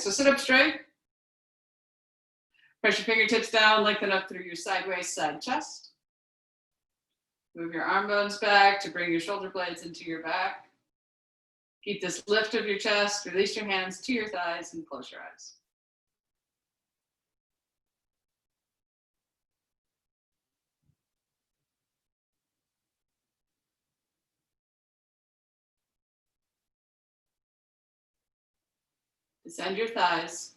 so sit up straight. Press your fingertips down, lengthen up through your sideways side chest. Move your arm bones back to bring your shoulder blades into your back. Keep this lift of your chest, release your hands to your thighs and close your eyes. Descend your thighs.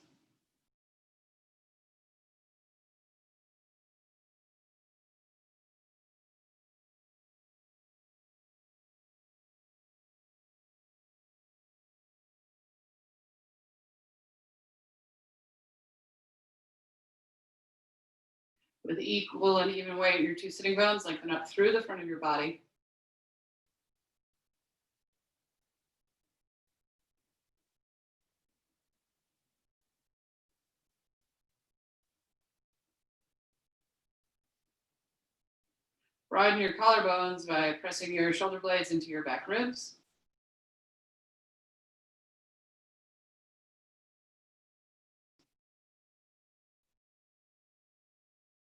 With equal and even weight, your two sitting bones lengthen up through the front of your body. Broaden your collarbones by pressing your shoulder blades into your back ribs.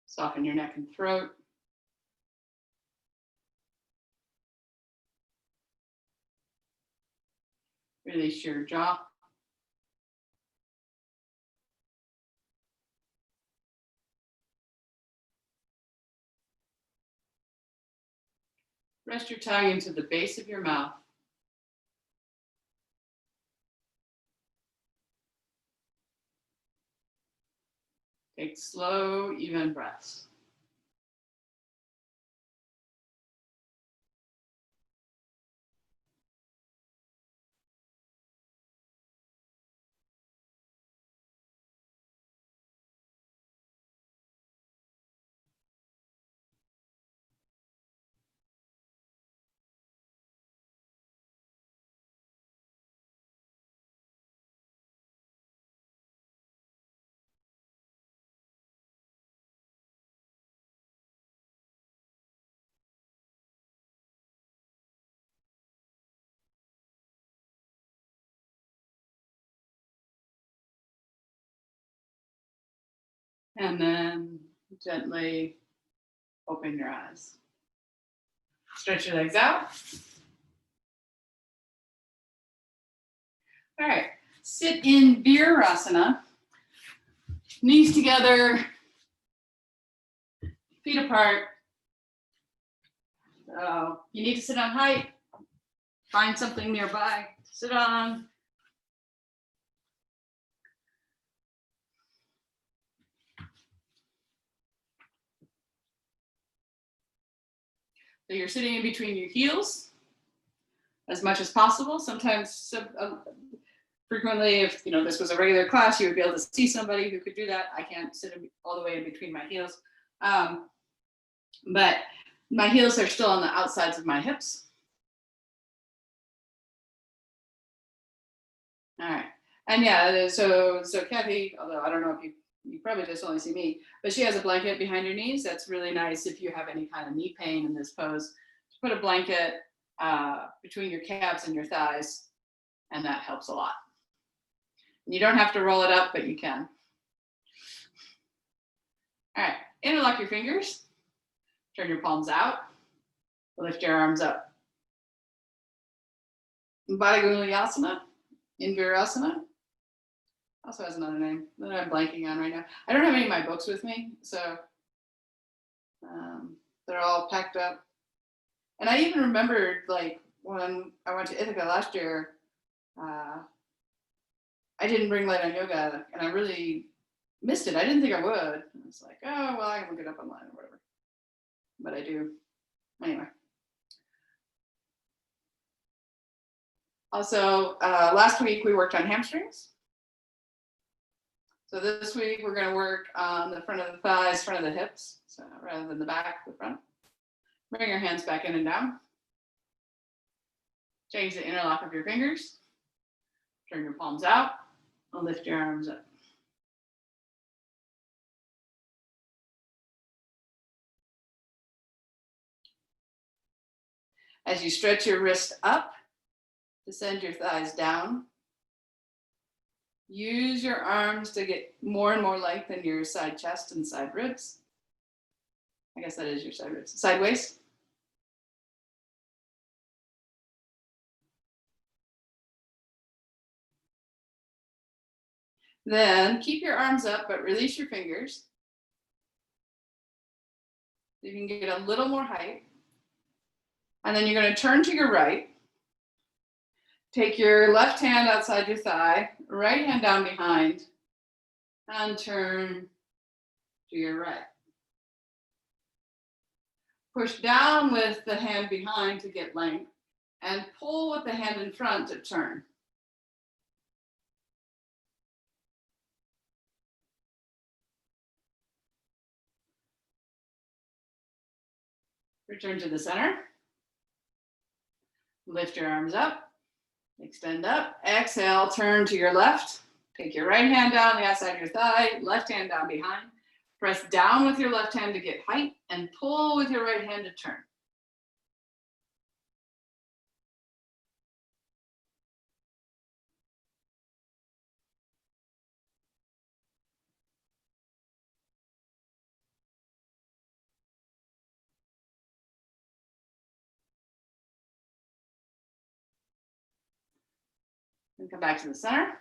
Soften your neck and throat. Release your jaw. Rest your tongue into the base of your mouth. Take slow, even breaths. And then gently open your eyes. Stretch your legs out. All right, sit in Virasana. Knees together, feet apart. So you need to sit on height. Find something nearby to sit on. So you're sitting in between your heels as much as possible. Sometimes, frequently, if this was a regular class, you would be able to see somebody who could do that. I can't sit all the way in between my heels. But my heels are still on the outsides of my hips. All right. And yeah, so Kathy, although I don't know if you probably just only see me, but she has a blanket behind her knees. That's really nice if you have any kind of knee pain in this pose. Put a blanket between your calves and your thighs, and that helps a lot. You don't have to roll it up, but you can. All right, interlock your fingers. Turn your palms out. Lift your arms up. Bhujangasana in Virasana. Also has another name that I'm blanking on right now. I don't have any of my books with me, so they're all packed up. And I even remembered, like, when I went to Ithaca last year, I didn't bring light on yoga, and I really missed it. I didn't think I would. I was like, oh, well, I can look it up online or whatever. But I do. Anyway. Also, last week we worked on hamstrings. So this week we're going to work on the front of the thighs, front of the hips, so rather than the back, the front. Bring your hands back in and down. Change the interlock of your fingers. Turn your palms out and lift your arms up. As you stretch your wrist up, descend your thighs down. Use your arms to get more and more length in your side chest and side ribs. I guess that is your side ribs. Side waist. Then keep your arms up, but release your fingers. You can get a little more height. And then you're going to turn to your right. Take your left hand outside your thigh, right hand down behind, and turn to your right. Push down with the hand behind to get length, and pull with the hand in front to turn. Return to the center. Lift your arms up. Extend up. Exhale, turn to your left. Take your right hand down the outside of your thigh, left hand down behind. Press down with your left hand to get height and pull with your right hand to turn. And come back to the center.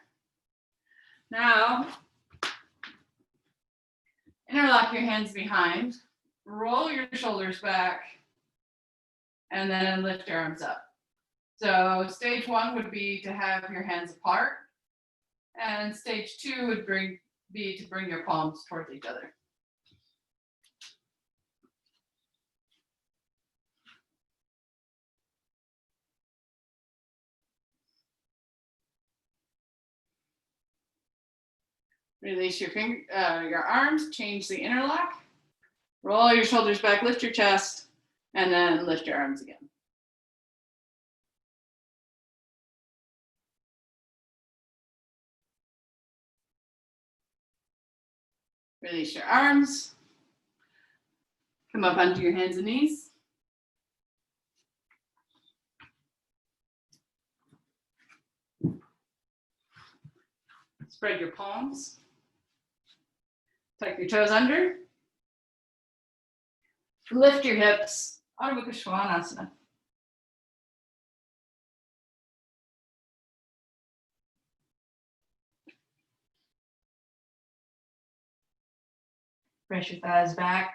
Now, interlock your hands behind, roll your shoulders back, and then lift your arms up. So stage one would be to have your hands apart, and stage two would be to bring your palms towards each other. Release your arms, change the interlock, roll your shoulders back, lift your chest, and then lift your arms again. Release your arms, come up onto your hands and knees. Spread your palms. Tuck your toes under. Lift your hips. Ardha Shavasana. Press your thighs back.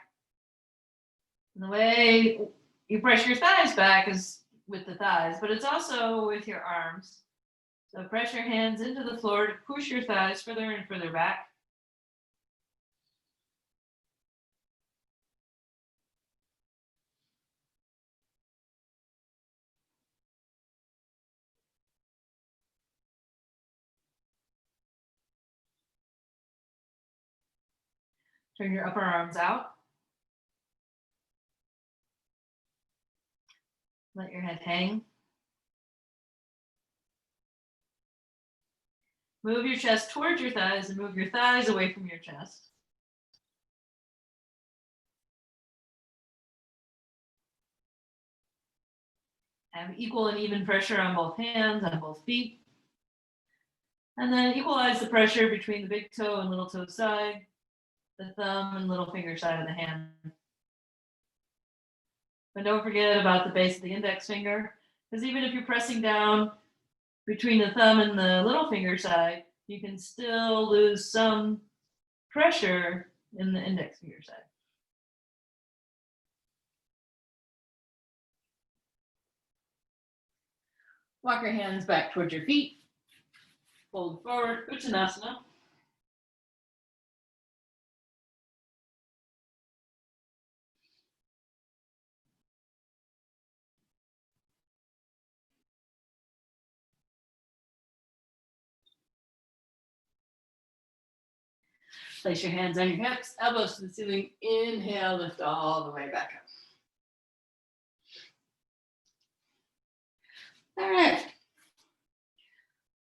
And the way you press your thighs back is with the thighs, but it's also with your arms. So press your hands into the floor to push your thighs further and further back. Turn your upper arms out. Let your head hang. Move your chest towards your thighs and move your thighs away from your chest. Have equal and even pressure on both hands, on both feet. And then equalize the pressure between the big toe and little toe side, the thumb and little finger side of the hand. But don't forget about the base of the index finger, because even if you're pressing down between the thumb and the little finger side, you can still lose some pressure in the index finger side. Walk your hands back towards your feet. Fold forward, Bhujangasana. Place your hands on your hips, elbows to the ceiling. Inhale, lift all the way back up. All right.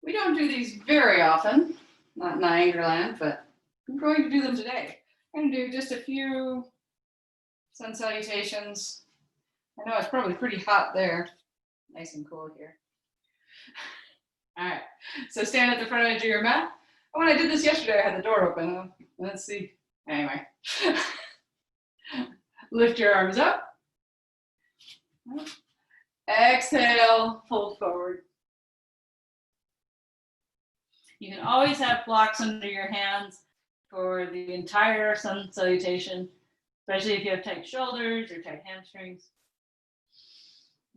We don't do these very often, not in Iyengar land, but I'm going to do them today. I'm going to do just a few sun salutations. I know it's probably pretty hot there. Nice and cool here. All right. So stand at the front edge of your mat. when I did this yesterday, I had the door open. Let's see. Anyway. Lift your arms up. Exhale, fold forward. You can always have blocks under your hands for the entire sun salutation, especially if you have tight shoulders or tight hamstrings.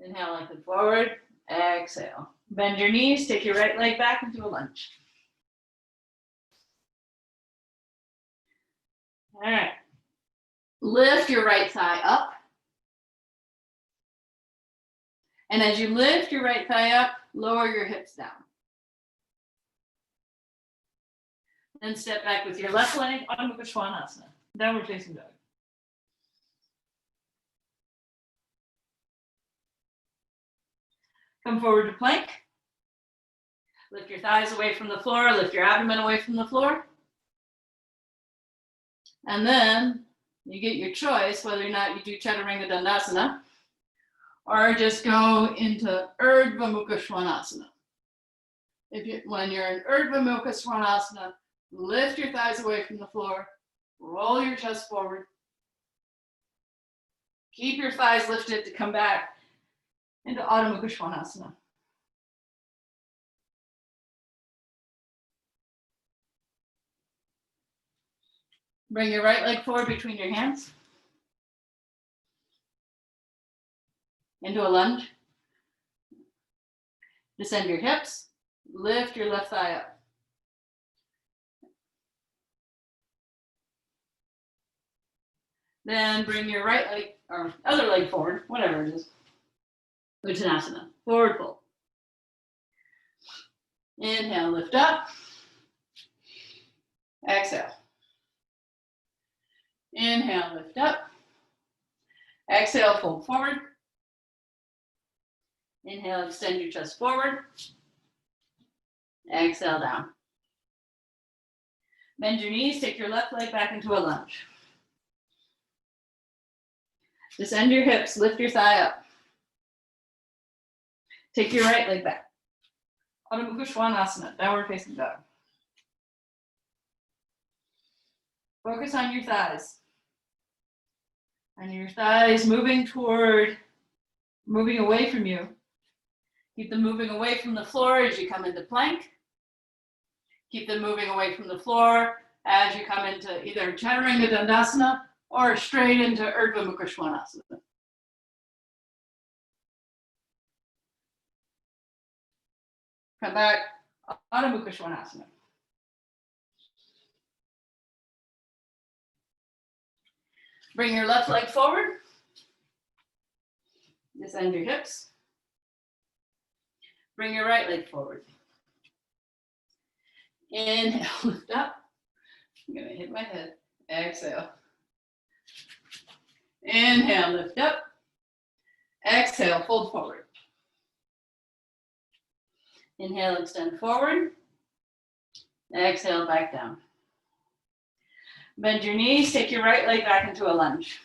Inhale, lengthen forward. Exhale. Bend your knees, take your right leg back into a lunge. All right. Lift your right thigh up. And as you lift your right thigh up, lower your hips down. Then step back with your left leg, Adho Mukha Svanasana, downward facing dog. Come forward to plank. Lift your thighs away from the floor, lift your abdomen away from the floor. And then you get your choice whether or not you do Chaturanga Dandasana or just go into Urdhva Mukha Svanasana. When you're in Urdhva Mukha Svanasana, lift your thighs away from the floor, roll your chest forward. Keep your thighs lifted to come back into Adho Mukha Svanasana. Bring your right leg forward between your hands. Into a lunge. Descend your hips. Lift your left thigh up. Then bring your right leg or other leg forward, whatever it is. Uttanasana, forward fold. Inhale, lift up. Exhale. Inhale, lift up. Exhale, fold forward. Inhale, extend your chest forward. Exhale, down. Bend your knees, take your left leg back into a lunge. Descend your hips, lift your thigh up. Take your right leg back. Adho Mukha Svanasana, downward facing dog. Focus on your thighs. And your thighs moving away from you. Keep them moving away from the floor as you come into plank. Keep them moving away from the floor as you come into either Chaturanga Dandasana or straight into Urdhva Mukha Svanasana. Come back, Adho Mukha Svanasana. Bring your left leg forward. Descend your hips. Bring your right leg forward. Inhale, lift up. I'm gonna hit my head. Exhale. Inhale, lift up. Exhale, fold forward. Inhale, extend forward. Exhale, back down. Bend your knees, take your right leg back into a lunge.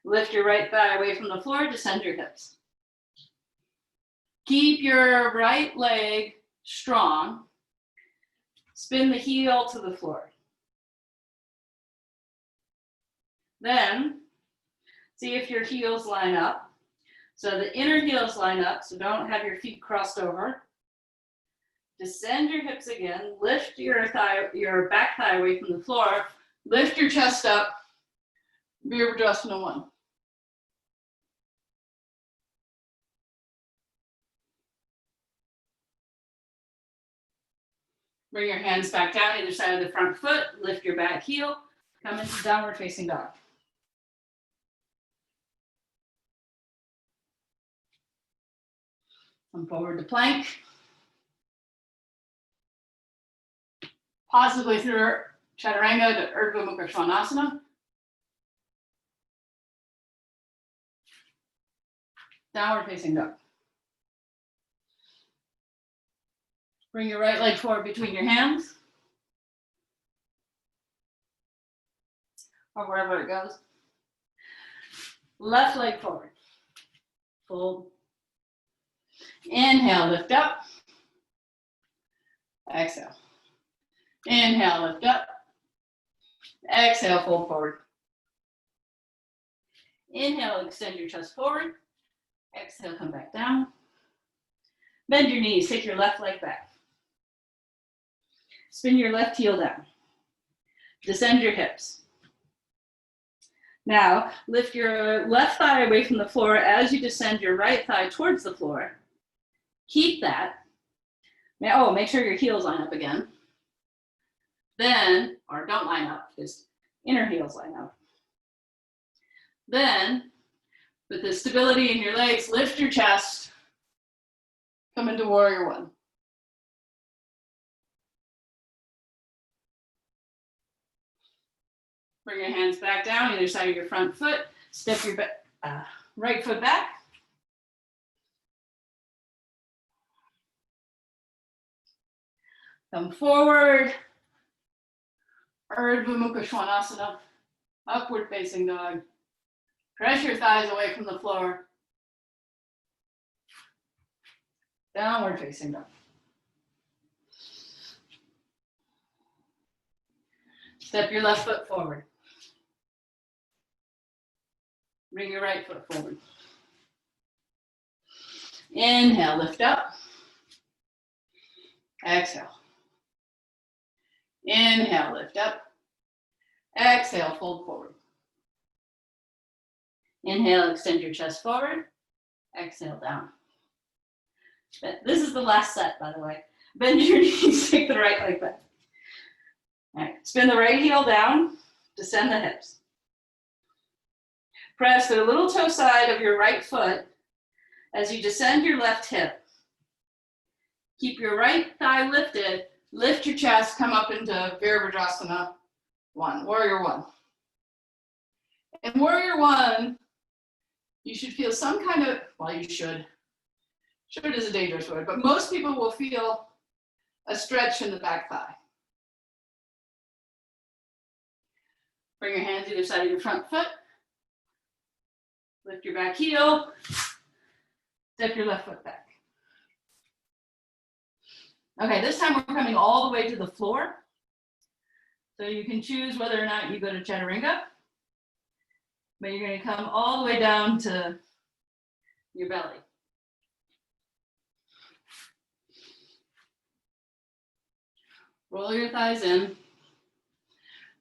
Lift your right thigh away from the floor, descend your hips. Keep your right leg strong. Spin the heel to the floor. Then, see if your heels line up. So the inner heels line up, so don't have your feet crossed over. Descend your hips again, lift your back thigh away from the floor, lift your chest up, Virasana 1. Bring your hands back down either side of the front foot, lift your back heel, come into downward facing dog. Come forward to plank. Possibly through Chaturanga to Urdhva Mukha Svanasana. Downward facing dog. Bring your right leg forward between your hands. Or wherever it goes. Left leg forward. Fold. Inhale, lift up. Exhale. Inhale, lift up. Exhale, fold forward. Inhale, extend your chest forward. Exhale, come back down. Bend your knees, take your left leg back. Spin your left heel down. Descend your hips. Now, lift your left thigh away from the floor as you descend your right thigh towards the floor. Keep that. Now, make sure your heels line up again. Then, or don't line up, just inner heels line up. Then, with the stability in your legs, lift your chest. Come into warrior one. Bring your hands back down, either side of your front foot. Step your right foot back. Come forward. Urdhva Mukha Svanasana. Upward facing dog. Press your thighs away from the floor. Downward facing dog. Step your left foot forward. Bring your right foot forward. Inhale, lift up. Exhale. Inhale, lift up. Exhale, fold forward. Inhale, extend your chest forward. Exhale, down. This is the last set, by the way. Bend your knees, take the right leg back. All right, spin the right heel down, descend the hips. Press the little toe side of your right foot as you descend your left hip. Keep your right thigh lifted, lift your chest, come up into Virasana one, warrior one. In warrior one, you should feel some kind of, well, you should. Should is a dangerous word, but most people will feel a stretch in the back thigh. Bring your hands either side of your front foot. Lift your back heel. Step your left foot back. Okay, this time we're coming all the way to the floor. So you can choose whether or not you go to Chaturanga, but you're going to come all the way down to your belly. Roll your thighs in.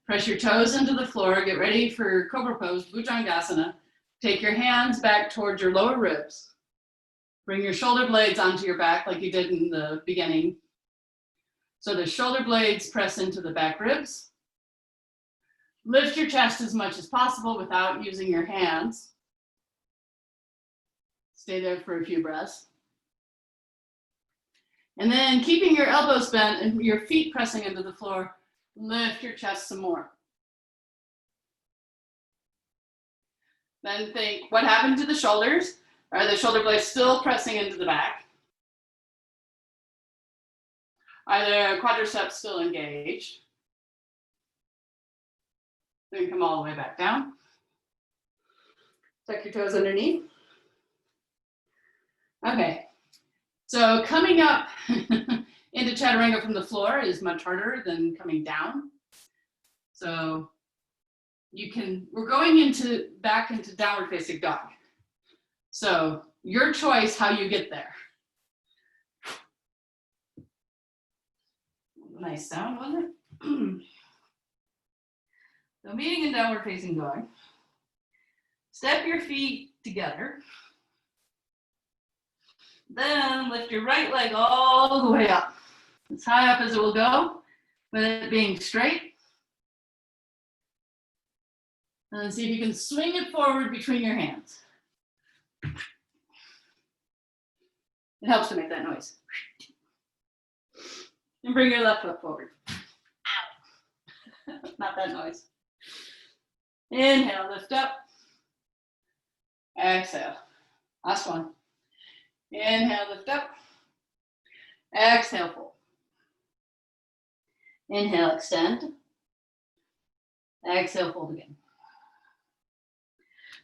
Press your toes into the floor. Get ready for Cobra pose, Bhujangasana. Take your hands back towards your lower ribs. Bring your shoulder blades onto your back like you did in the beginning. So the shoulder blades press into the back ribs. Lift your chest as much as possible without using your hands. Stay there for a few breaths. And then keeping your elbows bent and your feet pressing into the floor, lift your chest some more. Then think, what happened to the shoulders? Are the shoulder blades still pressing into the back? Are the quadriceps still engaged? Then come all the way back down. Tuck your toes underneath. Okay, so coming up into Chaturanga from the floor is much harder than coming down. So we're going back into downward facing dog. So your choice how you get there. Nice sound, wasn't it? So meeting in downward facing dog. Step your feet together. Then lift your right leg all the way up. As high up as it will go, with it being straight. And then see if you can swing it forward between your hands. It helps to make that noise. And bring your left foot forward. Ow. Not that noise. Inhale, lift up. Exhale. Last one. Inhale, lift up. Exhale, fold. Inhale, extend. Exhale, fold again.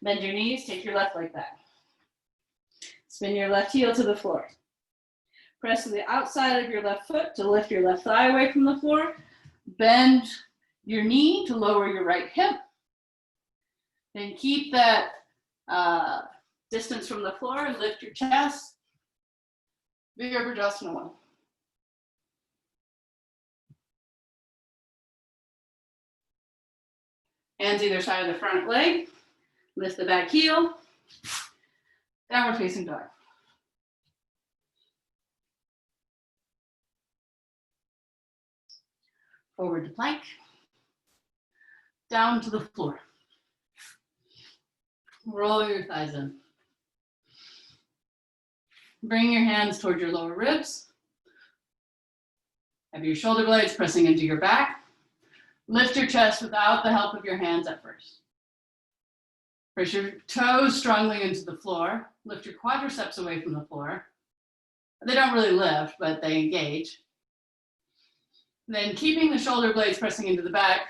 Bend your knees, take your left leg back. Spin your left heel to the floor. Press to the outside of your left foot to lift your left thigh away from the floor. Bend your knee to lower your right hip. Then keep that distance from the floor and lift your chest. Virasana 1. Hands either side of the front leg. Lift the back heel. Downward facing dog. Forward to plank. Down to the floor. Roll your thighs in. Bring your hands toward your lower ribs. Have your shoulder blades pressing into your back. Lift your chest without the help of your hands at first. Press your toes strongly into the floor. Lift your quadriceps away from the floor. They don't really lift, but they engage. Then keeping the shoulder blades pressing into the back,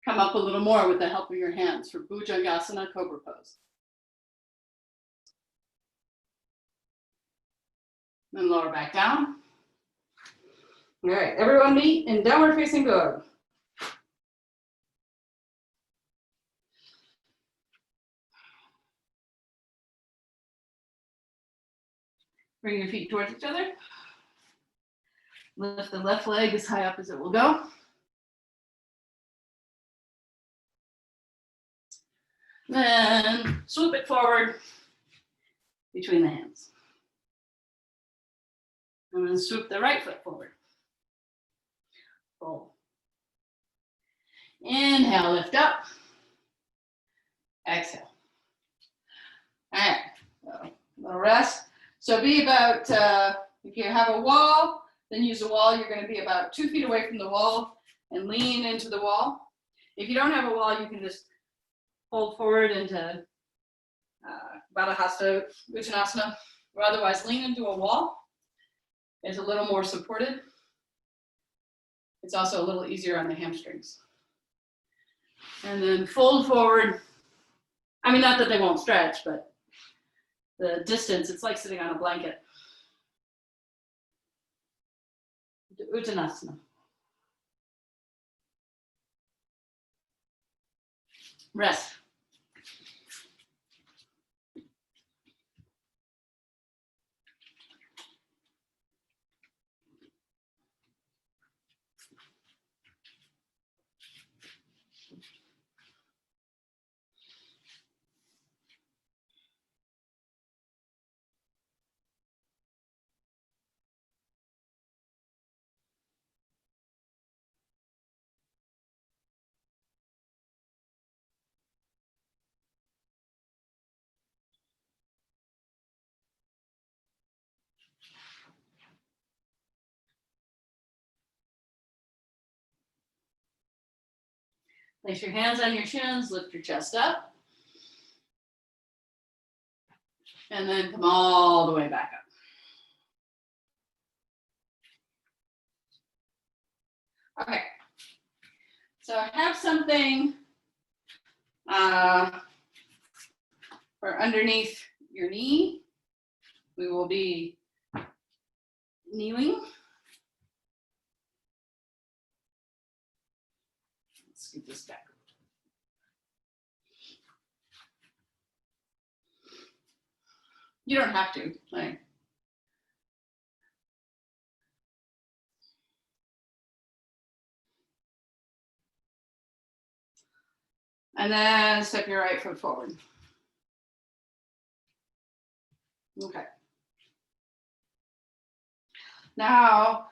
come up a little more with the help of your hands for Bhujangasana, Cobra pose. Then lower back down. All right, everyone meet in downward facing dog. Bring your feet towards each other. Lift the left leg as high up as it will go. Then swoop it forward between the hands. And then swoop the right foot forward. Fold. Inhale, lift up. Exhale. All right, so a little rest. So be about, if you have a wall, then use a wall. You're going to be about 2 feet away from the wall and lean into the wall. If you don't have a wall, you can just fold forward into Bhujangasana, or otherwise lean into a wall. It's a little more supported. It's also a little easier on the hamstrings. And then fold forward. I mean, not that they won't stretch, but the distance, it's like sitting on a blanket. Uttanasana. Rest. Place your hands on your shins, lift your chest up. And then come all the way back up. Okay. So have something for underneath your knee. We will be kneeling. Let's get this back. You don't have to, like. And then step your right foot forward. Okay. Now,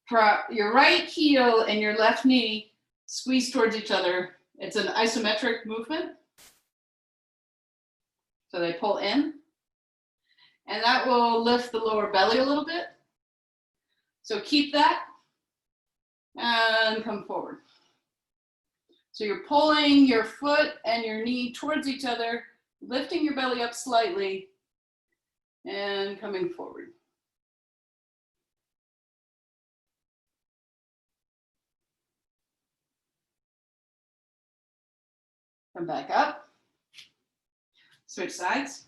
for your right heel and your left knee squeeze towards each other. It's an isometric movement. So they pull in. And that will lift the lower belly a little bit. So keep that and come forward. So you're pulling your foot and your knee towards each other, lifting your belly up slightly and coming forward. Come back up. Switch sides.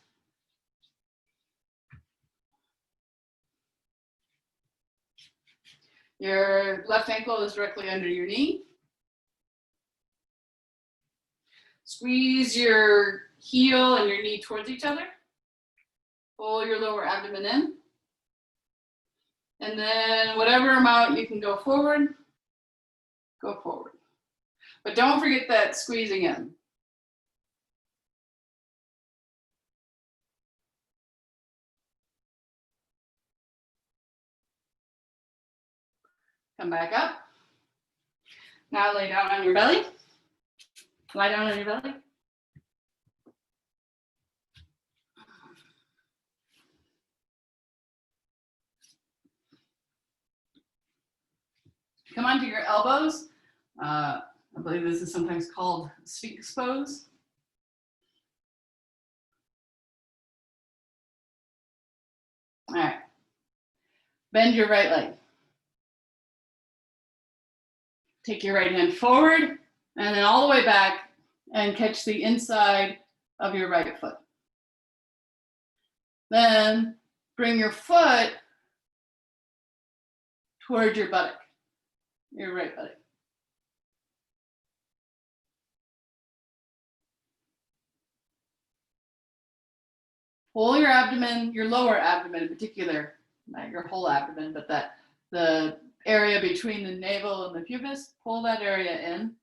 Your left ankle is directly under your knee. Squeeze your heel and your knee towards each other. Pull your lower abdomen in. And then whatever amount you can go forward, go forward. But don't forget that squeezing in. Come back up. Now lay down on your belly. Lie down on your belly. Come onto your elbows. I believe this is sometimes called Sphinx pose. All right. Bend your right leg. Take your right hand forward and then all the way back and catch the inside of your right foot. Then bring your foot toward your buttock, your right buttock. Pull your abdomen, your lower abdomen in particular, not your whole abdomen, but the area between the navel and the pubis, pull that area in.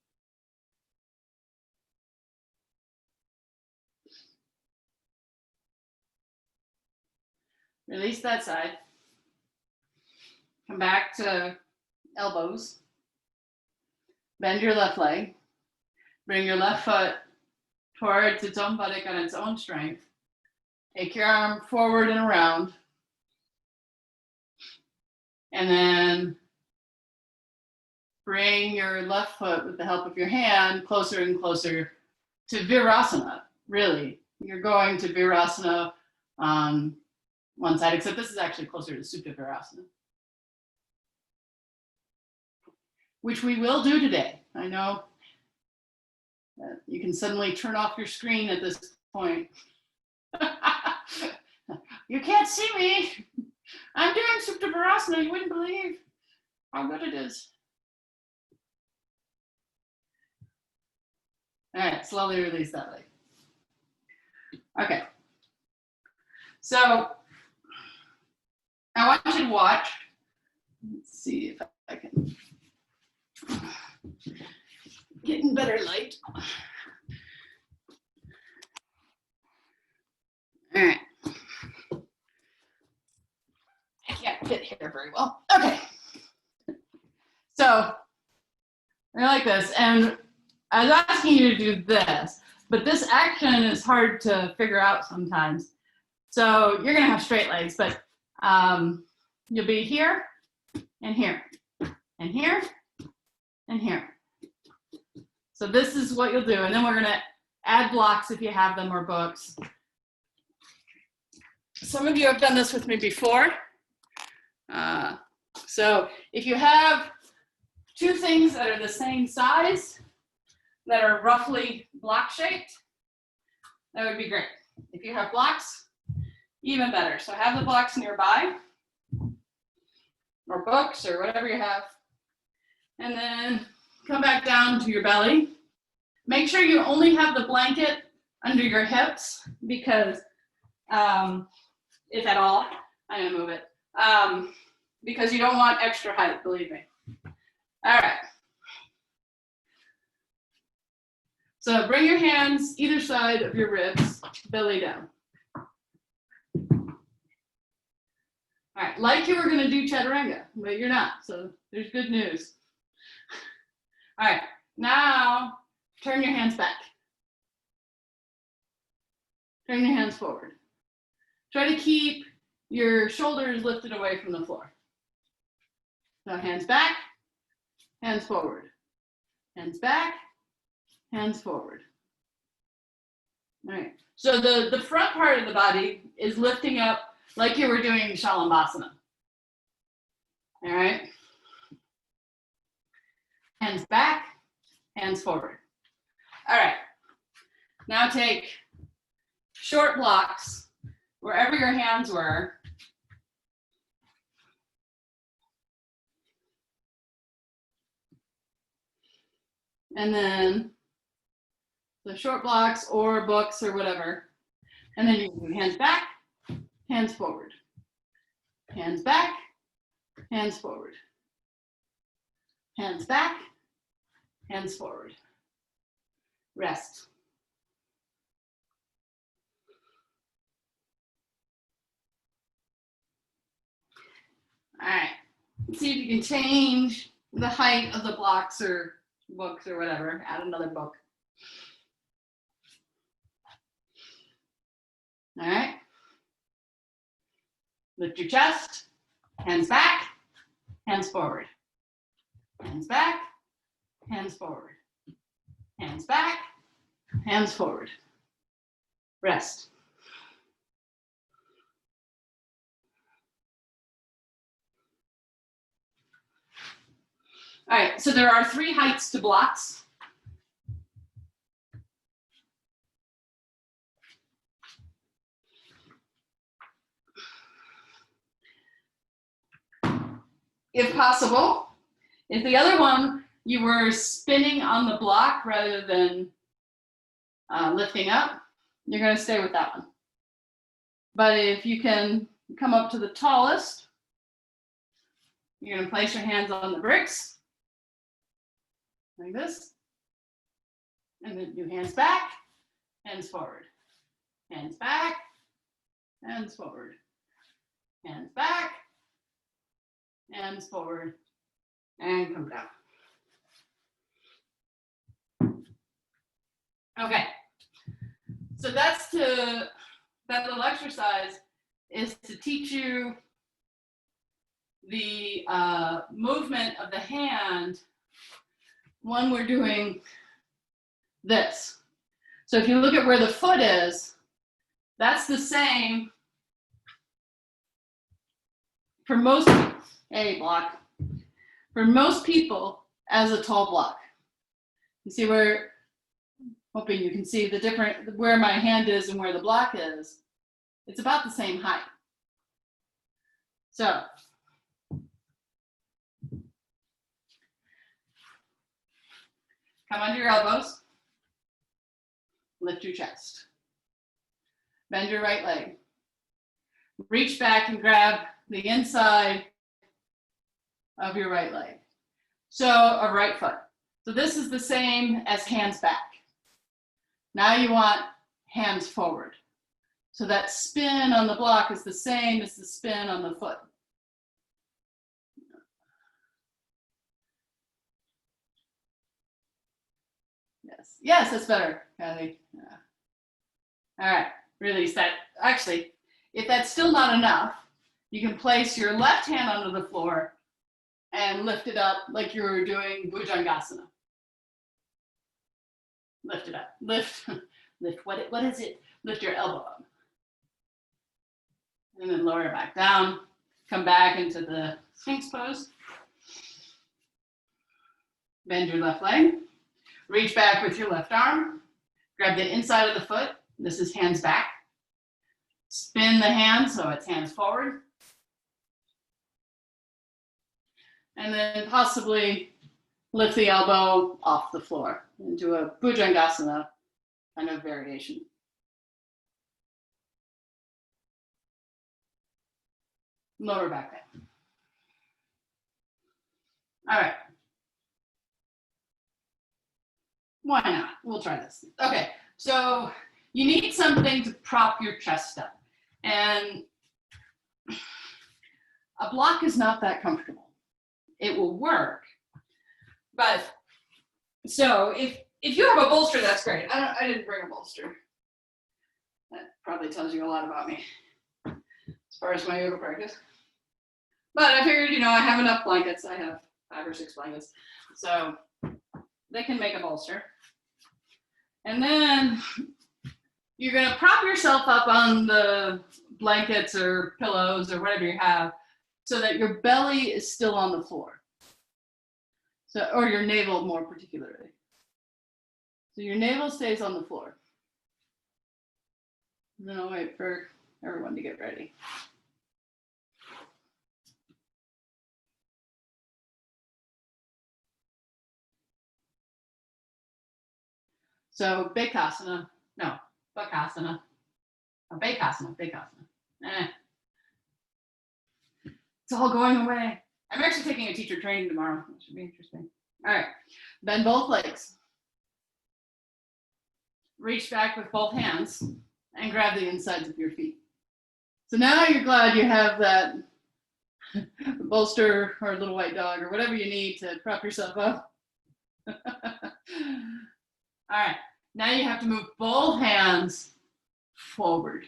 Release that side. Come back to elbows. Bend your left leg. Bring your left foot towards its own buttock on its own strength. Take your arm forward and around. And then bring your left foot with the help of your hand closer and closer to Virasana. Really, you're going to Virasana on one side, except this is actually closer to Supta Virasana, which we will do today. I know you can suddenly turn off your screen at this point. You can't see me. I'm doing Supta Virasana. You wouldn't believe how good it is. All right, slowly release that leg. Okay. So I want you to watch. Let's see if I can get in better light. All right. I can't fit here very well. Okay. So I like this. And I was asking you to do this, but this action is hard to figure out sometimes. So you're going to have straight legs, but you'll be here and here and here and here. So this is what you'll do. And then we're going to add blocks if you have them or books. Some of you have done this with me before. So if you have two things that are the same size, that are roughly block shaped, that would be great. If you have blocks, even better. So have the blocks nearby, or books, or whatever you have. And then come back down to your belly. Make sure you only have the blanket under your hips, because if at all, I'm gonna move it, because you don't want extra height, believe me. All right. So bring your hands either side of your ribs, belly down. All right, like you were gonna do chaturanga, but you're not, so there's good news. All right, now turn your hands back. Turn your hands forward. Try to keep your shoulders lifted away from the floor. So hands back, hands forward. Hands back, hands forward. All right, so the front part of the body is lifting up like you were doing Shavasana. All right. Hands back, hands forward. All right, now take short blocks wherever your hands were. And then the short blocks or books or whatever. And then you do hands back, hands forward. Hands back, hands forward. Hands back, hands forward. Rest. All right, let's see if you can change the height of the blocks or books or whatever. Add another book. All right. Lift your chest, hands back, hands forward. Hands back, hands forward. Hands back, hands forward. Rest. All right, so there are 3 heights to blocks. If possible, if the other one you were spinning on the block rather than lifting up, you're going to stay with that one. But if you can come up to the tallest, you're going to place your hands on the bricks like this, and then do hands back, hands forward, hands back, hands forward, hands back, hands forward, and come down. Okay, so that little exercise is to teach you the movement of the hand when we're doing this. So if you look at where the foot is, that's the same for most people, block, for most people as a tall block. You see where, hoping you can see the different, where my hand is and where the block is. It's about the same height. So, come under your elbows, lift your chest, bend your right leg, reach back and grab the inside of your right leg. So, a right foot. So this is the same as hands back. Now you want hands forward. So that spin on the block is the same as the spin on the foot. Yes, yes, that's better, Kathy. Yeah. All right, release that. Actually, if that's still not enough, you can place your left hand onto the floor and lift it up like you were doing Bhujangasana. Lift it up, lift, what is it? Lift your elbow up. And then lower it back down, come back into the Sphinx pose. Bend your left leg, reach back with your left arm, grab the inside of the foot, this is hands back. Spin the hand so it's hands forward. And then possibly lift the elbow off the floor into a Bhujangasana kind of variation. Lower back down. All right. Why not? We'll try this. Okay, so you need something to prop your chest up. And a block is not that comfortable. It will work. But so if you have a bolster, that's great. I didn't bring a bolster. That probably tells you a lot about me as far as my yoga practice. But I figured, I have enough blankets. I have 5 or 6 blankets. So they can make a bolster. And then you're going to prop yourself up on the blankets or pillows or whatever you have so that your belly is still on the floor. So, or your navel more particularly. So your navel stays on the floor. And then I'll wait for everyone to get ready. So Bakasana, no, Bakasana, Bakasana. It's all going away. I'm actually taking a teacher training tomorrow. That should be interesting. All right, bend both legs. Reach back with both hands and grab the insides of your feet. So now you're glad you have that bolster or little white dog or whatever you need to prop yourself up. All right, now you have to move both hands forward.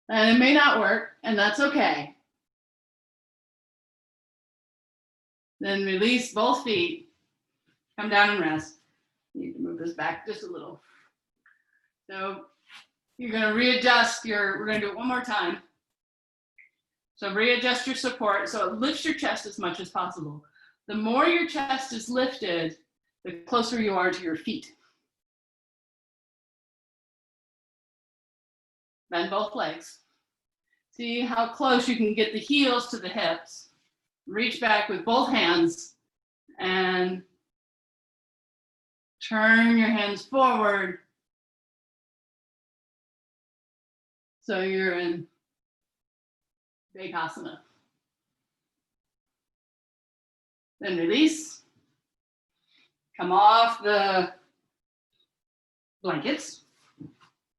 And it may not work, and that's okay. Then release both feet, come down and rest. You need to move this back just a little. So you're gonna readjust we're gonna do it one more time. So readjust your support so it lifts your chest as much as possible. The more your chest is lifted, the closer you are to your feet. Bend both legs. See how close you can get the heels to the hips. Reach back with both hands and turn your hands forward. So you're in Bakasana. Then release. Come off the blankets,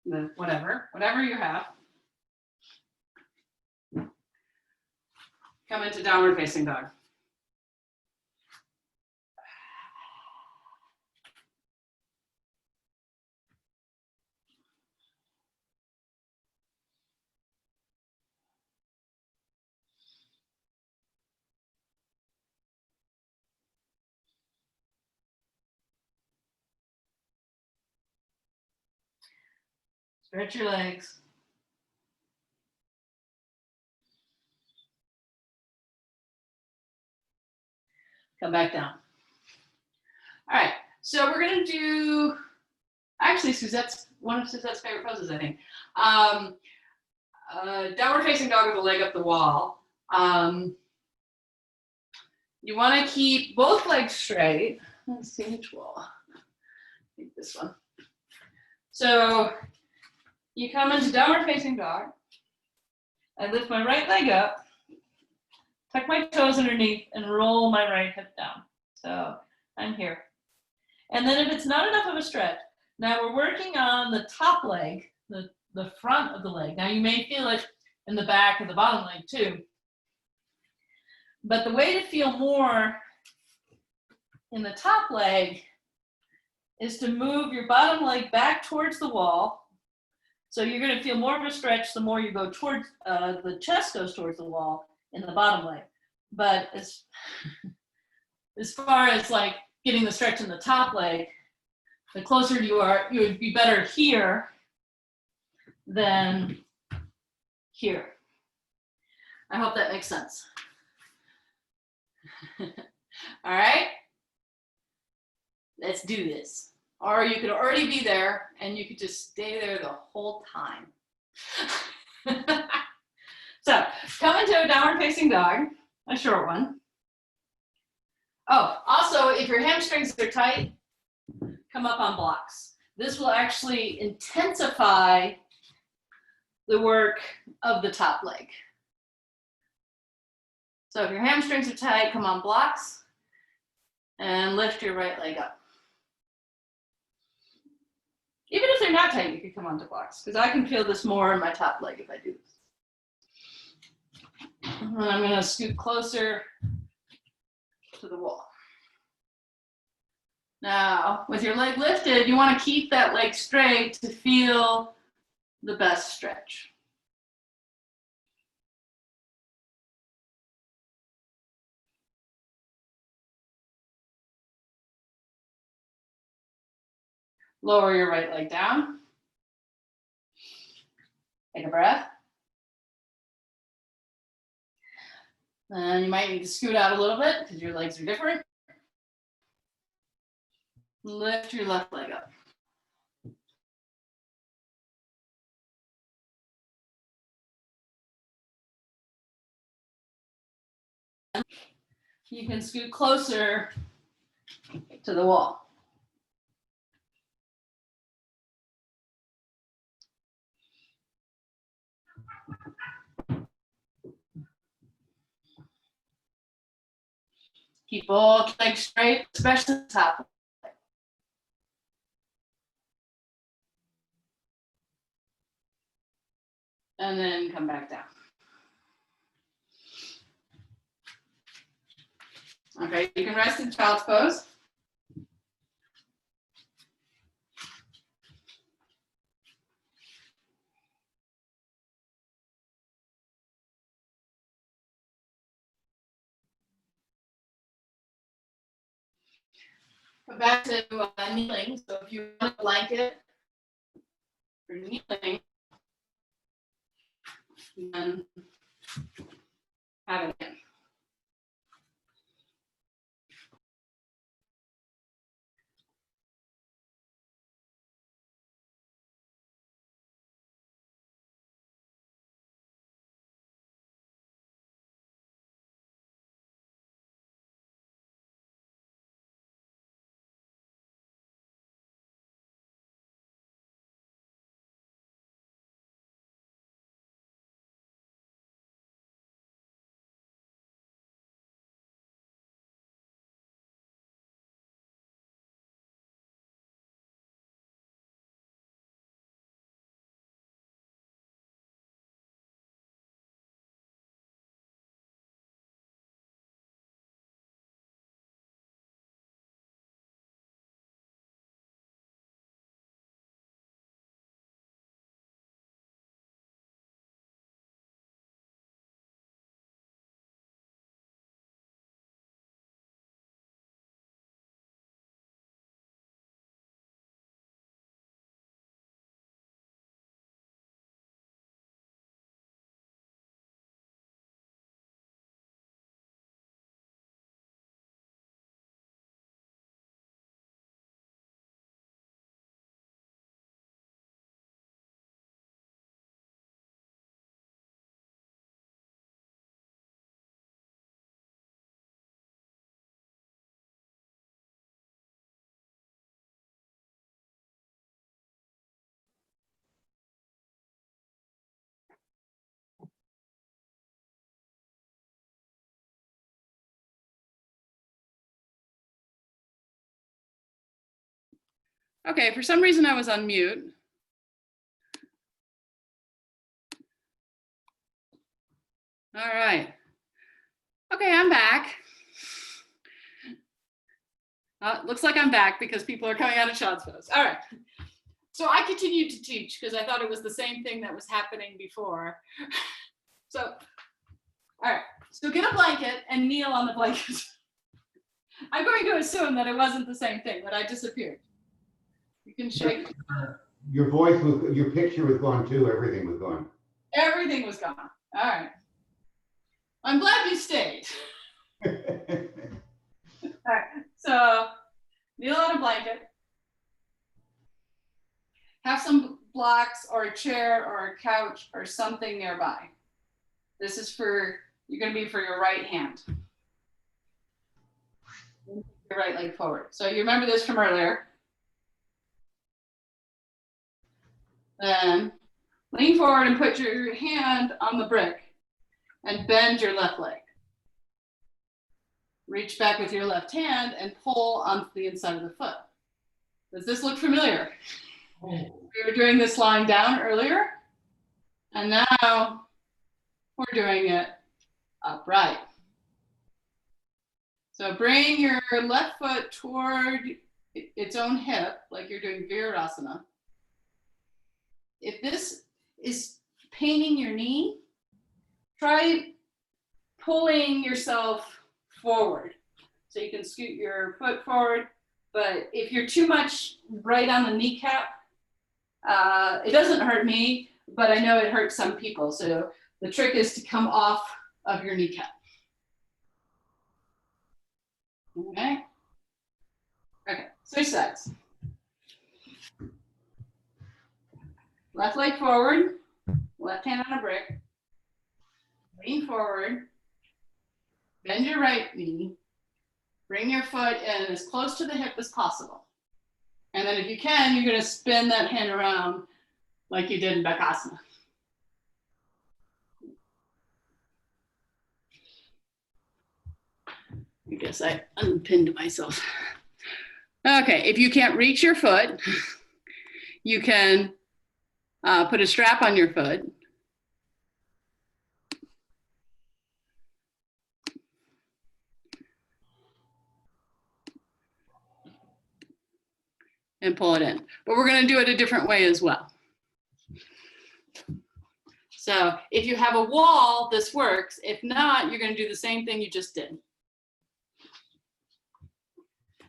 the whatever you have. Come into downward facing dog. Stretch your legs. Come back down. All right, so we're gonna do, actually one of Suzette's favorite poses, I think. Downward facing dog with a leg up the wall. You wanna keep both legs straight. Let's see which wall. I think this one. So you come into downward facing dog. I lift my right leg up, tuck my toes underneath, and roll my right hip down. So I'm here. And then if it's not enough of a stretch, now we're working on the top leg, the front of the leg. Now you may feel it in the back of the bottom leg too. But the way to feel more in the top leg is to move your bottom leg back towards the wall. So you're going to feel more of a stretch the more you go towards, the chest goes towards the wall in the bottom leg. But as far as like getting the stretch in the top leg, the closer you are, you would be better here than here. I hope that makes sense. All right, let's do this. Or you could already be there and you could just stay there the whole time. So come into a downward facing dog, a short one. Oh, also if your hamstrings are tight, come up on blocks. This will actually intensify the work of the top leg. So if your hamstrings are tight, come on blocks and lift your right leg up. Even if they're not tight, you can come onto blocks because I can feel this more in my top leg if I do this. And I'm going to scoot closer to the wall. Now, with your leg lifted, you want to keep that leg straight to feel the best stretch. Lower your right leg down. Take a breath. And you might need to scoot out a little bit because your legs are different. Lift your left leg up. You can scoot closer to the wall. Keep both legs straight, especially the top. And then come back down. Okay, you can rest in child's pose. Come back to kneeling. So if you want a blanket for kneeling, then have it in. Okay, for some reason I was on mute. All right. Okay, I'm back. Looks like I'm back because people are coming out of child's pose. All right. So I continued to teach because I thought it was the same thing that was happening before. So, all right. So get a blanket and kneel on the blanket. I'm going to assume that it wasn't the same thing, that I disappeared. You can shake. Your voice was, your picture was gone too. Everything was gone. Everything was gone. All right. I'm glad you stayed. All right. So kneel on a blanket. Have some blocks or a chair or a couch or something nearby. This is for, you're going to be for your right hand. Your right leg forward. So you remember this from earlier. Then lean forward and put your hand on the brick and bend your left leg. Reach back with your left hand and pull onto the inside of the foot. Does this look familiar? We were doing this lying down earlier, and now we're doing it upright. So bring your left foot toward its own hip, like you're doing Virasana. If this is paining your knee, try pulling yourself forward. So you can scoot your foot forward, but if you're too much right on the kneecap, it doesn't hurt me, but I know it hurts some people. So the trick is to come off of your kneecap. Okay. Okay, switch sides. Left leg forward, left hand on a brick. Lean forward. Bend your right knee. Bring your foot in as close to the hip as possible. And then if you can, you're going to spin that hand around like you did in Virasana. I guess I unpinned myself. Okay, if you can't reach your foot, you can put a strap on your foot. And pull it in. But we're going to do it a different way as well. So if you have a wall, this works. If not, you're going to do the same thing you just did.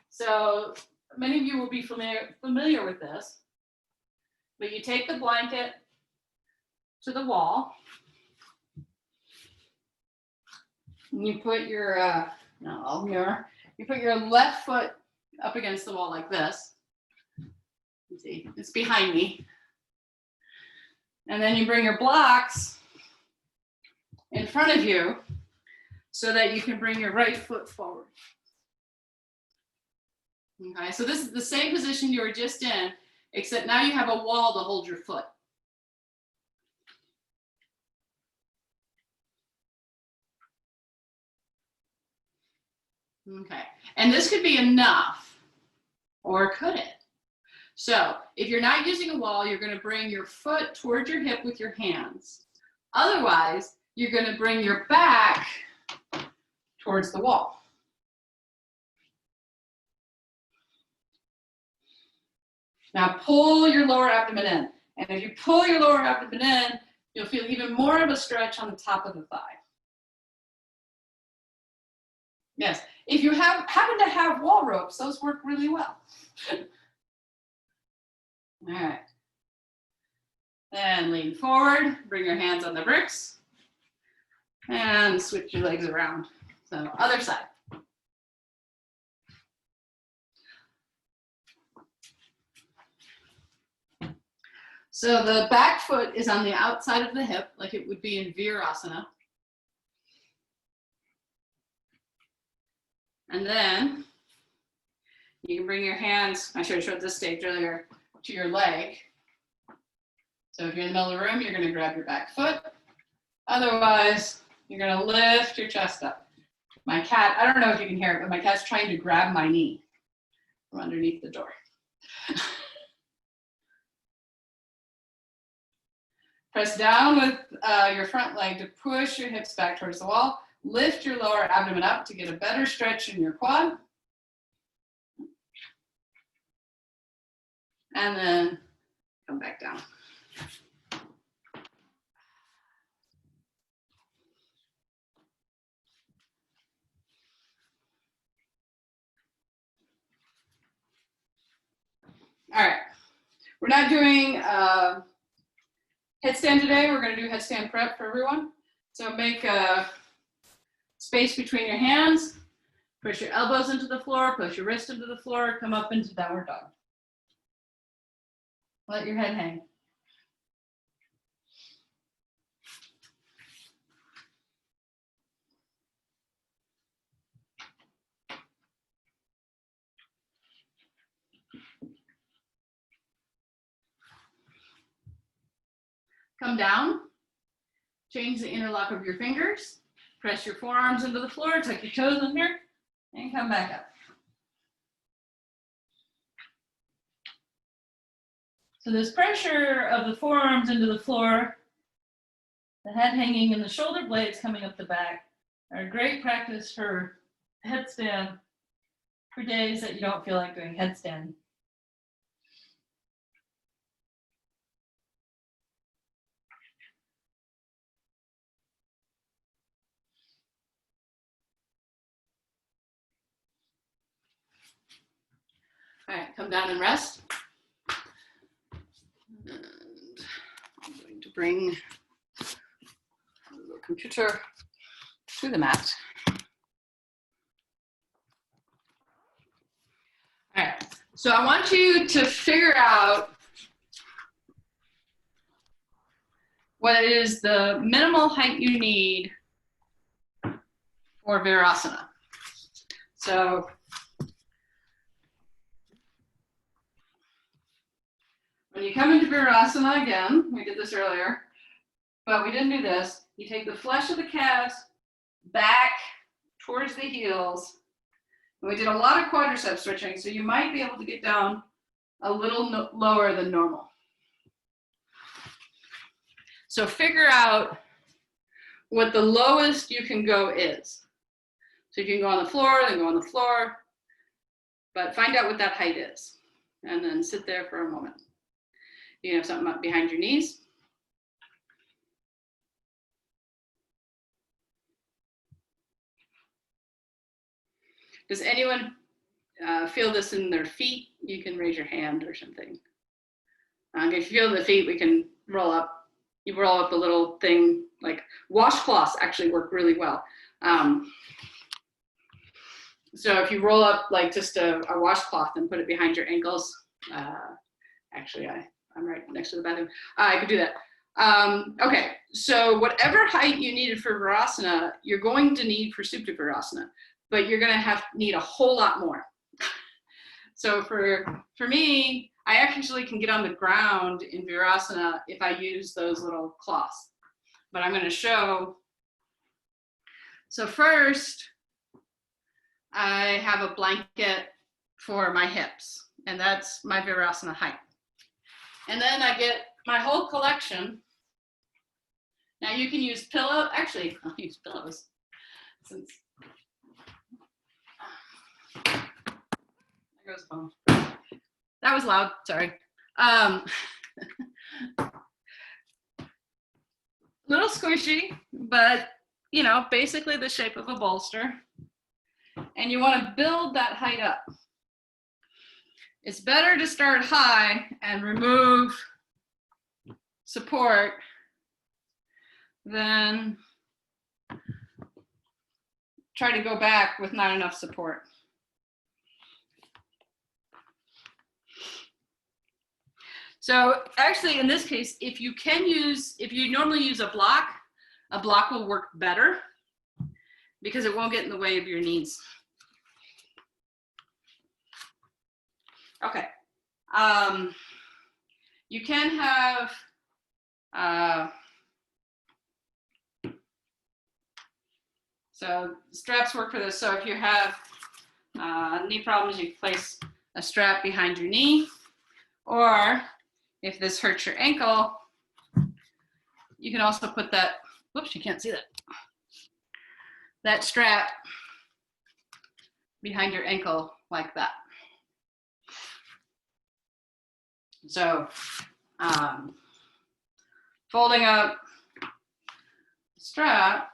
So many of you will be familiar with this, but you take the blanket to the wall. And you put your, you put your left foot up against the wall like this. You see, it's behind me. And then you bring your blocks in front of you so that you can bring your right foot forward. Okay, so this is the same position you were just in, except now you have a wall to hold your foot. Okay, and this could be enough, or could it? So if you're not using a wall, you're going to bring your foot towards your hip with your hands. Otherwise, you're going to bring your back towards the wall. Now pull your lower abdomen in. And if you pull your lower abdomen in, you'll feel even more of a stretch on the top of the thigh. Yes, if you happen to have wall ropes, those work really well. All right. Then lean forward, bring your hands on the bricks, and switch your legs around. So other side. So the back foot is on the outside of the hip, like it would be in Virasana. And then you can bring your hands, I should have showed this stage earlier, to your leg. So if you're in the middle of the room, you're going to grab your back foot. Otherwise, you're going to lift your chest up. My cat, I don't know if you can hear it, but my cat's trying to grab my knee from underneath the door. Press down with your front leg to push your hips back towards the wall. Lift your lower abdomen up to get a better stretch in your quad. And then come back down. All right, we're not doing headstand today. We're going to do headstand prep for everyone. So make a space between your hands, push your elbows into the floor, push your wrist into the floor, come up into downward dog. Let your head hang. Come down, change the interlock of your fingers, press your forearms into the floor, tuck your toes under, and come back up. So this pressure of the forearms into the floor, the head hanging and the shoulder blades coming up the back are a great practice for headstand for days that you don't feel like doing headstand. All right, come down and rest. And I'm going to bring the computer to the mat. All right, so I want you to figure out what is the minimal height you need for Virasana. So when you come into Virasana again, we did this earlier, but we didn't do this. You take the flesh of the calves back towards the heels. And we did a lot of quadricep stretching, so you might be able to get down a little lower than normal. So figure out what the lowest you can go is. So you can go on the floor, then go on the floor, but find out what that height is. And then sit there for a moment. You can have something up behind your knees. Does anyone feel this in their feet? You can raise your hand or something. If you feel the feet, we can roll up. You roll up a little thing, like washcloths actually work really well. So if you roll up like just a washcloth and put it behind your ankles, actually I'm right next to the bathroom. I could do that. Okay, so whatever height you needed for Virasana, you're going to need for Supta Virasana, but you're gonna need a whole lot more. So for me, I actually can get on the ground in Virasana if I use those little cloths, but I'm gonna show. So first, I have a blanket for my hips, and that's my Virasana height. And then I get my whole collection. Now you can use pillow. Actually, I'll use pillows. Since there goes the phone. That was loud. Sorry. Little squishy, but you know, basically the shape of a bolster. And you want to build that height up. It's better to start high and remove support than try to go back with not enough support. So actually in this case, if you normally use a block will work better because it won't get in the way of your knees. Okay. You can have, so straps work for this. So if you have knee problems, you place a strap behind your knee, or if this hurts your ankle, you can also put that, whoops, you can't see that, that strap behind your ankle like that. So folding up the strap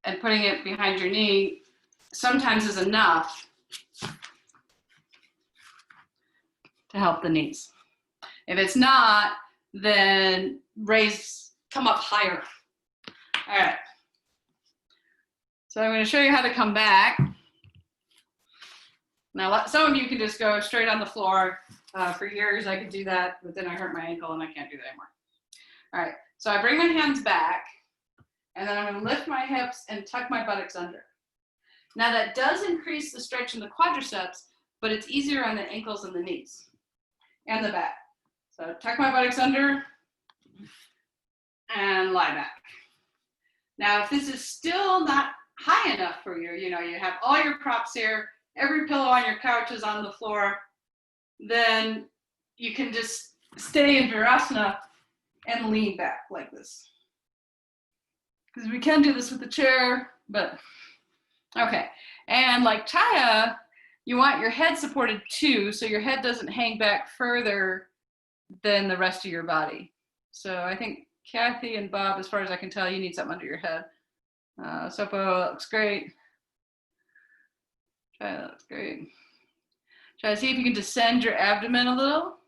and putting it behind your knee sometimes is enough to help the knees. If it's not, then come up higher. All right. So I'm going to show you how to come back. Now, some of you can just go straight on the floor. For years, I could do that, but then I hurt my ankle and I can't do that anymore. All right, so I bring my hands back, and then I'm going to lift my hips and tuck my buttocks under. Now, that does increase the stretch in the quadriceps, but it's easier on the ankles and the knees and the back. So tuck my buttocks under and lie back. Now, if this is still not high enough for you, you know, you have all your props here, every pillow on your couch is on the floor, then you can just stay in Virasana and lean back like this. Because we can do this with the chair, but okay. And like Chaya, you want your head supported too, so your head doesn't hang back further than the rest of your body. So I think Kathy and Bob, as far as I can tell, you need something under your head. Sopo, that looks great. Chaya, that looks great. Try to see if you can descend your abdomen a little.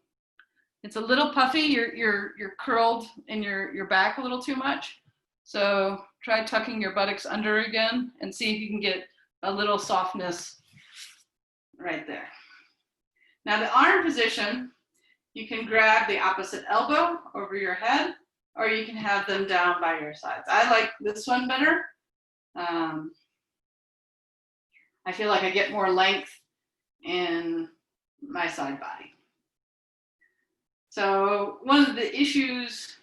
It's a little puffy. You're curled in your back a little too much. So try tucking your buttocks under again and see if you can get a little softness right there. Now the arm position, you can grab the opposite elbow over your head, or you can have them down by your sides. I like this one better. I feel like I get more length in my side body. So one of the issues,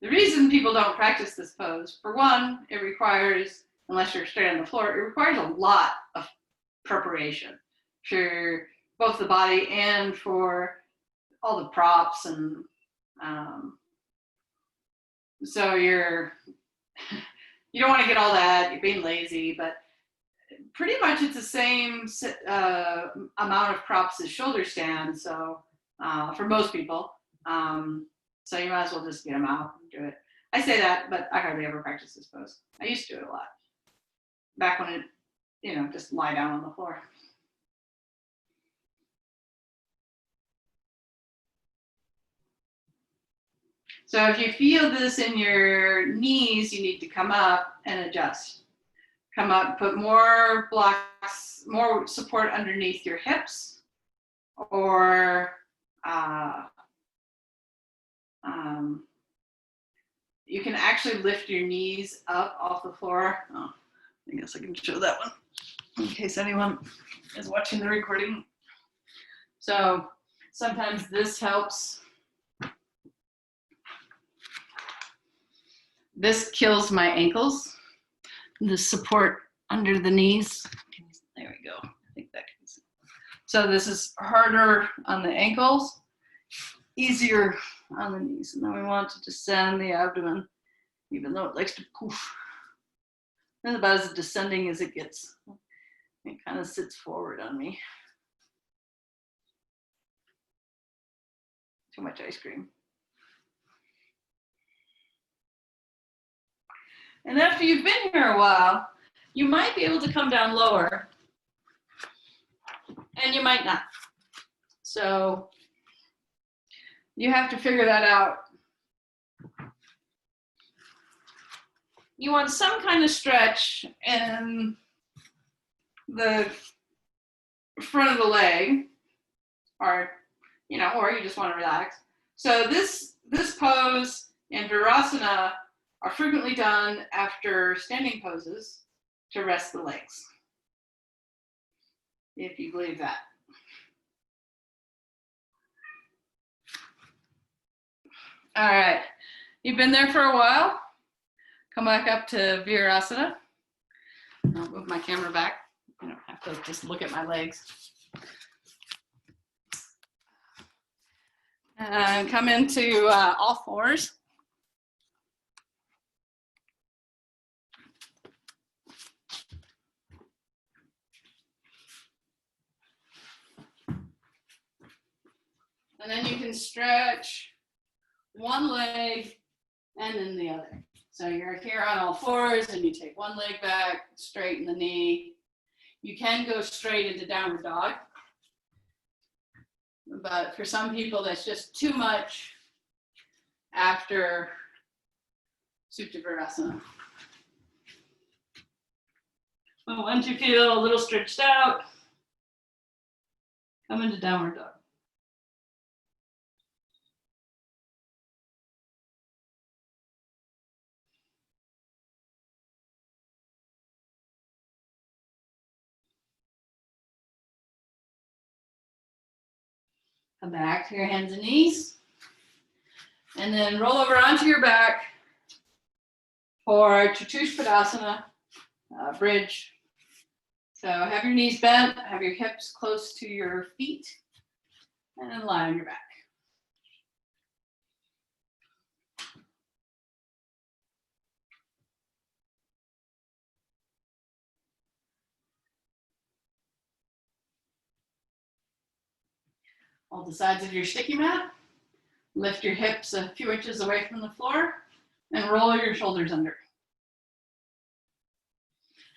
the reason people don't practice this pose, for one, it requires, unless you're straight on the floor, it requires a lot of preparation for both the body and for all the props. And so you don't want to get all that, you're being lazy, but pretty much it's the same amount of props as shoulder stand. So for most people, so you might as well just get them out and do it. I say that, but I hardly ever practice this pose. I used to do it a lot back when it, just lie down on the floor. So if you feel this in your knees, you need to come up and adjust. Come up, put more blocks, more support underneath your hips, or you can actually lift your knees up off the floor. Oh, I guess I can show that one in case anyone is watching the recording. So sometimes this helps. This kills my ankles. The support under the knees. There we go. I think that can. So this is harder on the ankles, easier on the knees. And then we want to descend the abdomen, even though it likes to poof. That's about as descending as it gets. It kind of sits forward on me. Too much ice cream. And after you've been here a while, you might be able to come down lower, and you might not. So you have to figure that out. You want some kind of stretch in the front of the leg, or you just want to relax. So this pose and Virasana are frequently done after standing poses to rest the legs, if you believe that. All right, you've been there for a while. Come back up to Virasana. I'll move my camera back. I don't have to just look at my legs. And come into all fours. And then you can stretch one leg and then the other. So you're here on all fours and you take one leg back, straighten the knee. You can go straight into downward dog. But for some people, that's just too much after Supta Virasana. But once you feel a little stretched out, come into downward dog. Come back to your hands and knees. And then roll over onto your back for Chatuspadasana, bridge. So have your knees bent, have your hips close to your feet, and then lie on your back. Hold the sides of your sticky mat. Lift your hips a few inches away from the floor and roll your shoulders under.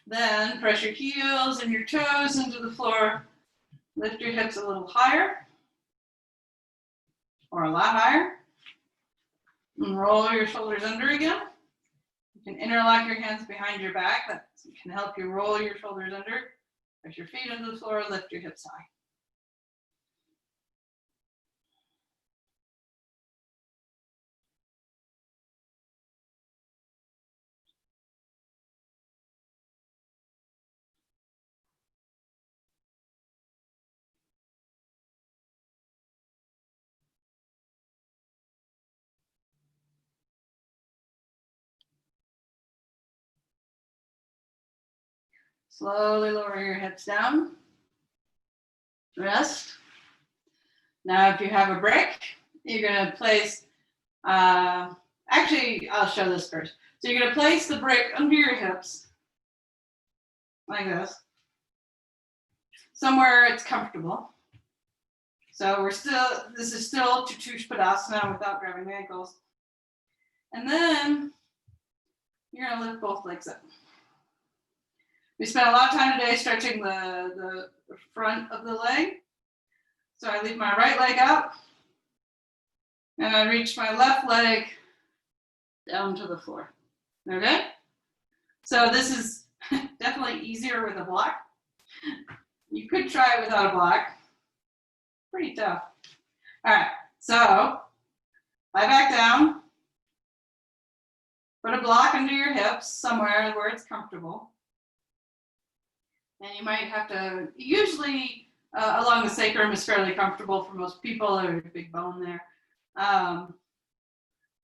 Then press your heels and your toes into the floor. Lift your hips a little higher or a lot higher. And roll your shoulders under again. You can interlock your hands behind your back. That can help you roll your shoulders under. Press your feet into the floor, lift your hips high. Slowly lower your hips down. Rest. Now, if you have a brick, you're going to place, actually, I'll show this first. So you're going to place the brick under your hips, like this, somewhere it's comfortable. So this is still Padasana without grabbing the ankles. And then you're going to lift both legs up. We spent a lot of time today stretching the front of the leg. So I leave my right leg up and I reach my left leg down to the floor. Okay? So this is definitely easier with a block. You could try it without a block. Pretty tough. All right, so lie back down. Put a block under your hips somewhere where it's comfortable. And you might have to, usually along the sacrum is fairly comfortable for most people. There's a big bone there.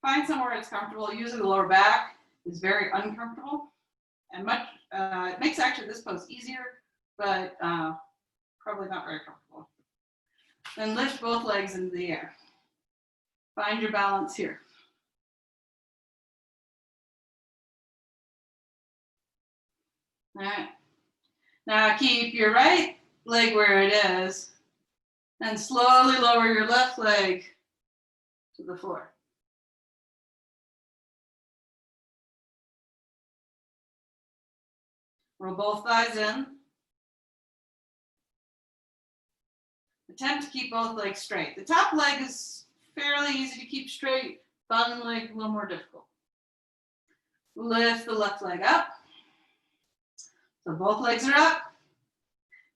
Find somewhere it's comfortable. Usually the lower back is very uncomfortable. And it makes actually this pose easier, but probably not very comfortable. Then lift both legs into the air. Find your balance here. All right. Now keep your right leg where it is and slowly lower your left leg to the floor. Roll both thighs in. Attempt to keep both legs straight. The top leg is fairly easy to keep straight. Bottom leg a little more difficult. Lift the left leg up. So both legs are up.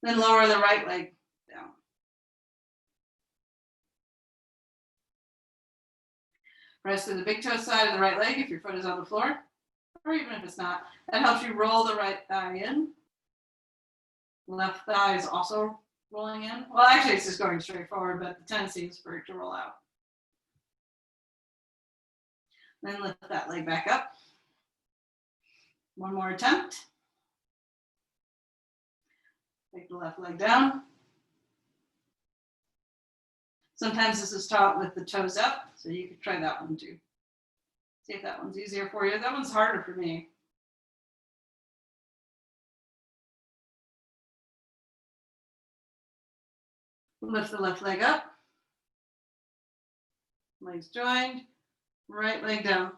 Then lower the right leg down. Rest of the big toe side of the right leg if your foot is on the floor, or even if it's not. That helps you roll the right thigh in. Left thigh is also rolling in. Well, actually, it's just going straight forward, but the tendency is for it to roll out. Then lift that leg back up. One more attempt. Take the left leg down. Sometimes this is taught with the toes up, so you could try that one too. See if that one's easier for you. That one's harder for me. Lift the left leg up. Legs joined. Right leg down.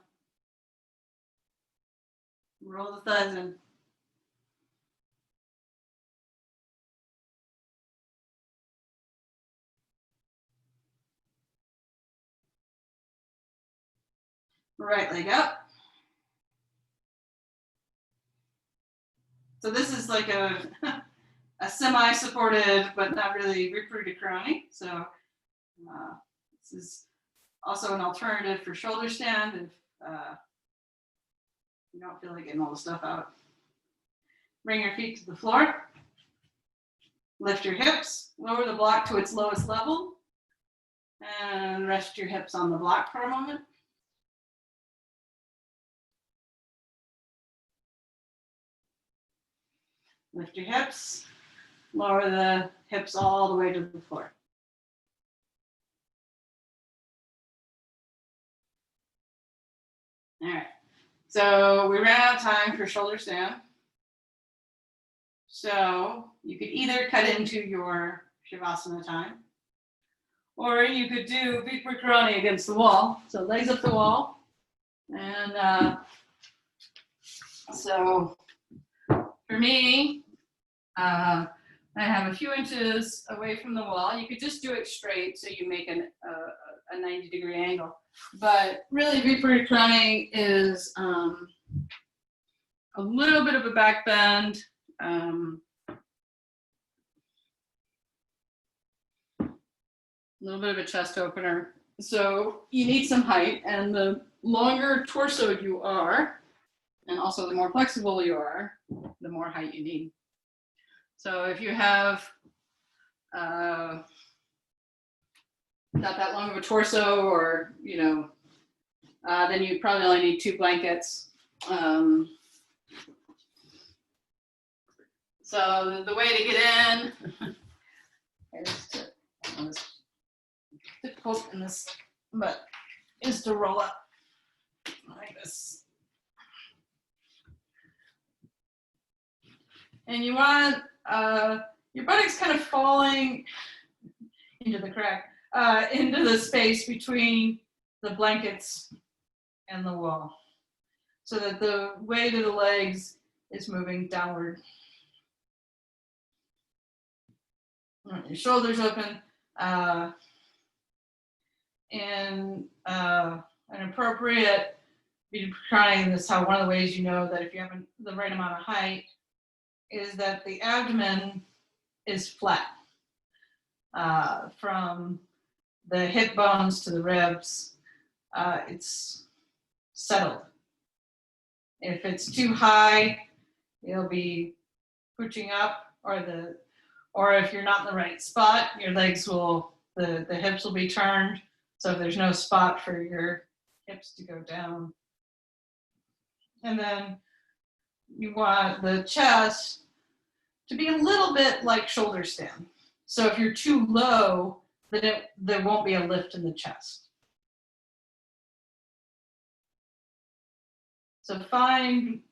Roll the thighs in. Right leg up. So this is like a semi-supported, but not really recruited crowning. So this is also an alternative for shoulder stand if you don't feel like getting all the stuff out. Bring your feet to the floor. Lift your hips. Lower the block to its lowest level. And rest your hips on the block for a moment. Lift your hips, lower the hips all the way to the floor. All right, so we ran out of time for shoulder stand. So you could either cut into your Shavasana time, or you could do Virasana against the wall. So legs up the wall. And so for me, I have a few inches away from the wall. You could just do it straight so you make a 90-degree angle. But really, Virasana is a little bit of a back bend. A little bit of a chest opener. So you need some height, and the longer torso you are, and also the more flexible you are, the more height you need. So if you have not that long of a torso, or then you probably only need 2 blankets. So the way to get in is to, it's difficult in this, but is to roll up like this. And you want your buttocks kind of falling into the crack, into the space between the blankets and the wall, so that the weight of the legs is moving downward. Your shoulders open, and an appropriate, trying this, how one of the ways you know that if you have the right amount of height is that the abdomen is flat, from the hip bones to the ribs. It's settled. If it's too high, you'll be pushing up, or if you're not in the right spot, your legs will, the hips will be turned. So if there's no spot for your hips to go down. And then you want the chest to be a little bit like shoulder stand. So if you're too low, then there won't be a lift in the chest. So find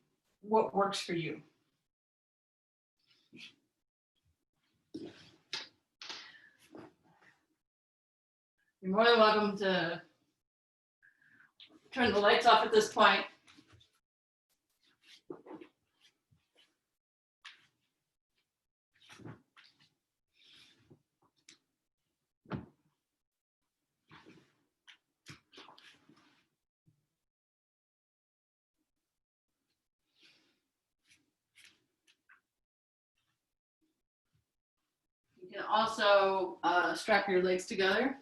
what works for you. You're more than welcome to turn the lights off at this point. You can also strap your legs together.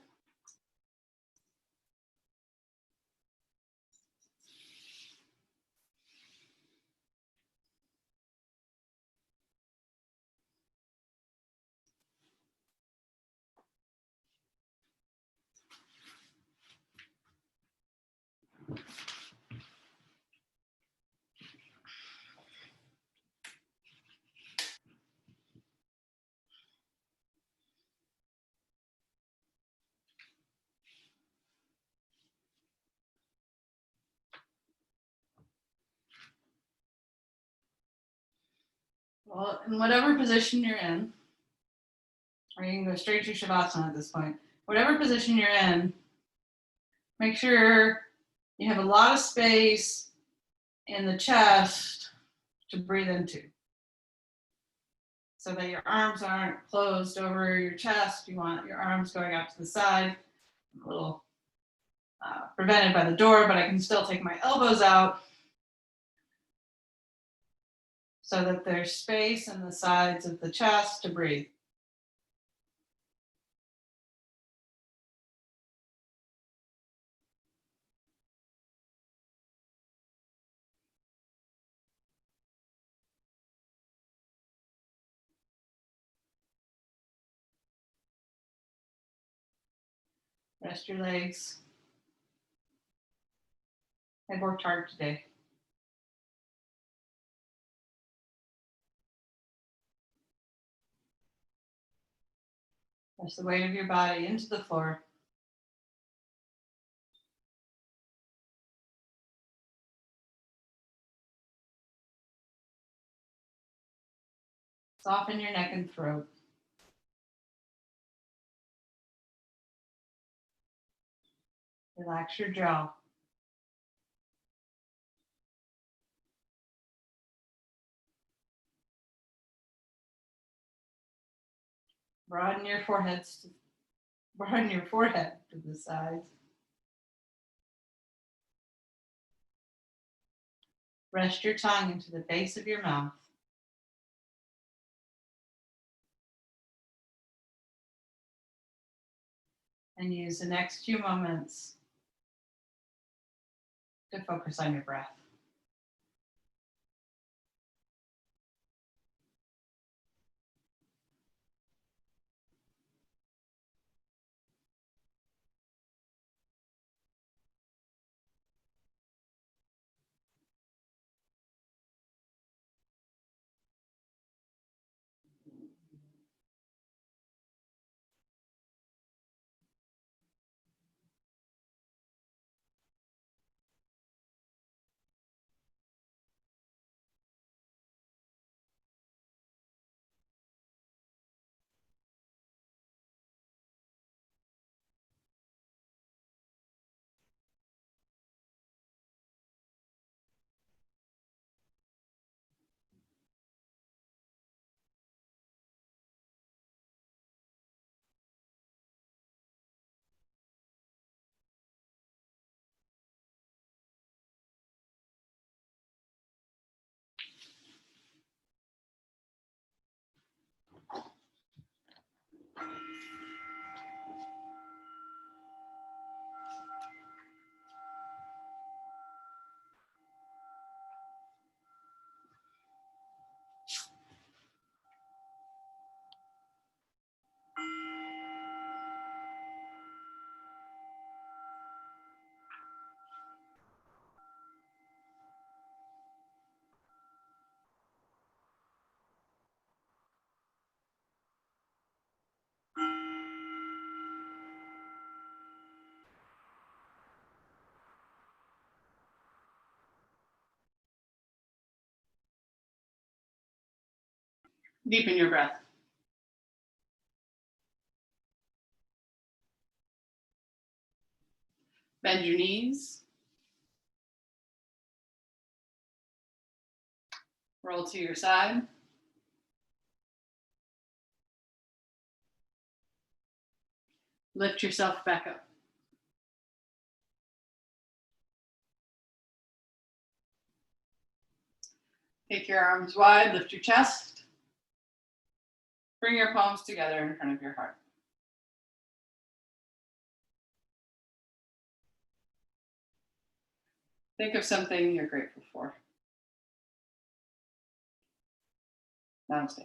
Well, in whatever position you're in, or you can go straight to Shavasana at this point, whatever position you're in, make sure you have a lot of space in the chest to breathe into, so that your arms aren't closed over your chest. You want your arms going out to the side. I'm a little prevented by the door, but I can still take my elbows out so that there's space in the sides of the chest to breathe. Rest your legs. I've worked hard today. Press the weight of your body into the floor. Soften your neck and throat. Relax your jaw. Broaden your forehead to the sides. Rest your tongue into the base of your mouth. And use the next few moments to focus on your breath. Deepen your breath. Bend your knees. Roll to your side. Lift yourself back up. Take your arms wide, lift your chest. Bring your palms together in front of your heart. Think of something you're grateful for. Namaste.